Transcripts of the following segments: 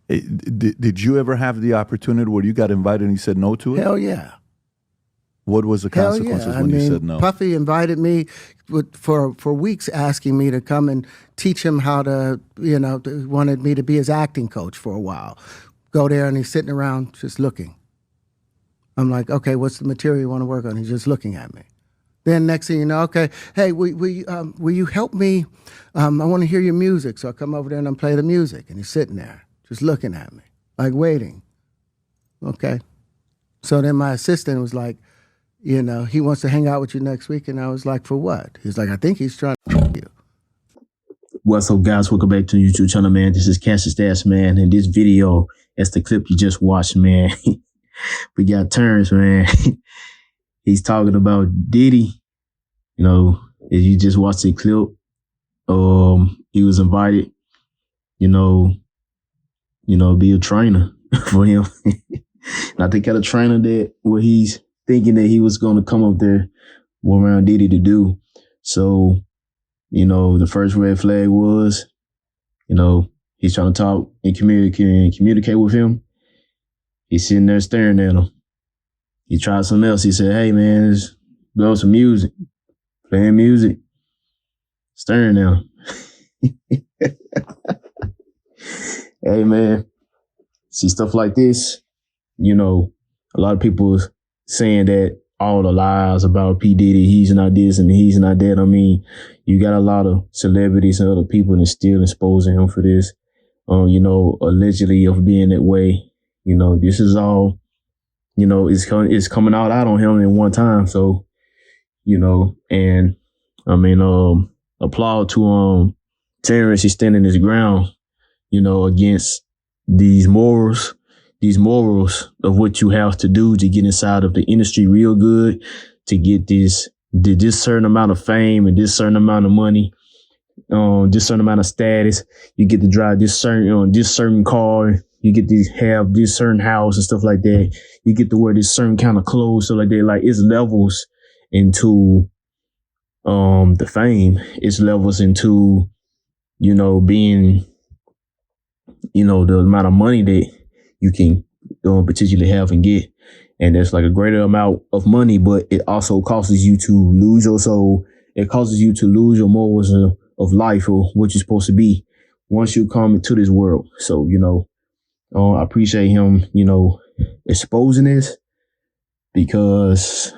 Did you ever have the opportunity where you got invited and you said no to it? Hell yeah. What was the consequences when you said no? Puffy invited me for weeks, asking me to come and teach him how to, wanted me to be his acting coach for a while. Go there and he's sitting around just looking. I'm like, okay, what's the material you want to work on? He's just looking at me. Then next thing you know, okay, hey, will you help me? I want to hear your music. So I come over there and I play the music. And he's sitting there just looking at me, like waiting. Okay. So then my assistant was like, he wants to hang out with you next week. And I was like, for what? He's like, I think he's trying to you. What's up, guys? Welcome back to the YouTube channel, man. This is Cassius Dash, man. And this video, that's the clip you just watched, man. We got Terrence, man. He's talking about Diddy. If you just watched the clip, he was invited, be a trainer for him. Not the kind of trainer that where he's thinking that he was going to come up there around Diddy to do. So, the first red flag was, he's trying to talk and communicate with him. He's sitting there staring at him. He tried something else. He said, hey, man, let's blow some music. Playing music. Staring at him. Hey, man. See stuff like this, a lot of people saying that all the lies about P. Diddy, he's not this and he's not that. I mean, you got a lot of celebrities and other people that still exposing him for this, allegedly of being that way. This is all, it's coming out on him in one time. So, and I mean, applaud to Terrence. He's standing his ground, against these morals of what you have to do to get inside of the industry real good, to get this certain amount of fame and this certain amount of money, this certain amount of status. You get to drive this certain car. You get to have this certain house and stuff like that. You get to wear this certain kind of clothes, stuff like that. Like, it's levels into the fame. It's levels into, being, the amount of money that you can potentially have and get. And that's like a greater amount of money, but it also causes you to lose your soul. It causes you to lose your morals of life, or what you're supposed to be once you come into this world. So, I appreciate him, exposing this, because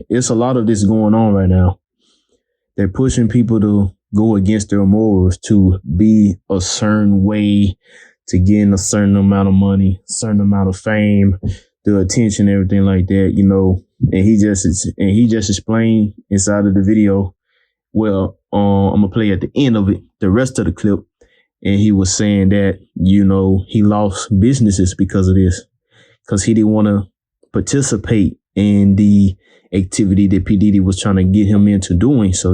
it's a lot of this going on right now. They're pushing people to go against their morals, to be a certain way, to gain a certain amount of money, certain amount of fame, the attention, everything like that, and he just explained inside of the video. Well, I'm gonna play at the end of it, the rest of the clip. And he was saying that, he lost businesses because of this, because he didn't want to participate in the activity that P. Diddy was trying to get him into doing. So,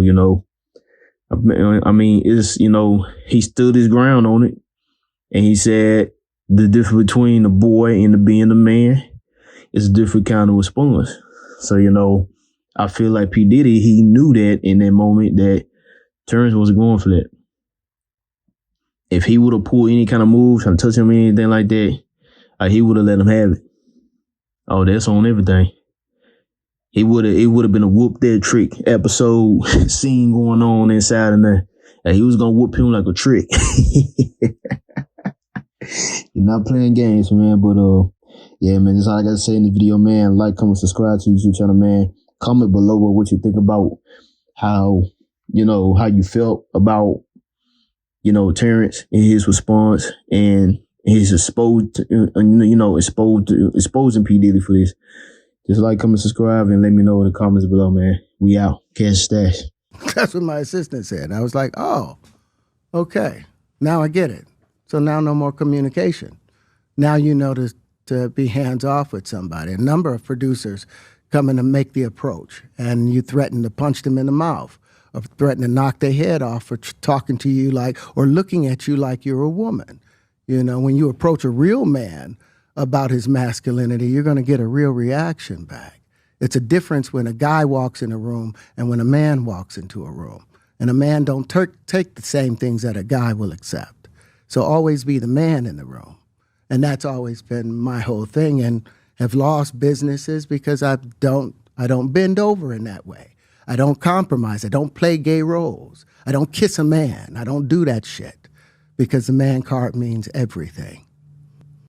I mean, he stood his ground on it. And he said the difference between the boy and being the man is a different kind of response. So, I feel like P. Diddy, he knew that in that moment that Terrence was going for that. If he would have pulled any kind of move, trying to touch him or anything like that, he would have let him have it. Oh, that's on everything. It would have been a whoop that trick episode scene going on inside of there. He was gonna whoop him like a trick. You're not playing games, man. But yeah, man, that's all I gotta say in the video, man. Like, comment, subscribe to the YouTube channel, man. Comment below what you think about how you felt about Terrence and his response and his exposing P. Diddy for this. Just like, comment, subscribe, and let me know in the comments below, man. We out. Cash Stash. That's what my assistant said. I was like, oh, okay. Now I get it. So now no more communication. Now you know to be hands off with somebody. A number of producers come in to make the approach, and you threaten to punch them in the mouth, or threaten to knock their head off for talking to you or looking at you like you're a woman. When you approach a real man about his masculinity, you're going to get a real reaction back. It's a difference when a guy walks in a room and when a man walks into a room. And a man don't take the same things that a guy will accept. So always be the man in the room. And that's always been my whole thing, and have lost businesses because I don't bend over in that way. I don't compromise. I don't play gay roles. I don't kiss a man. I don't do that shit because the man card means everything.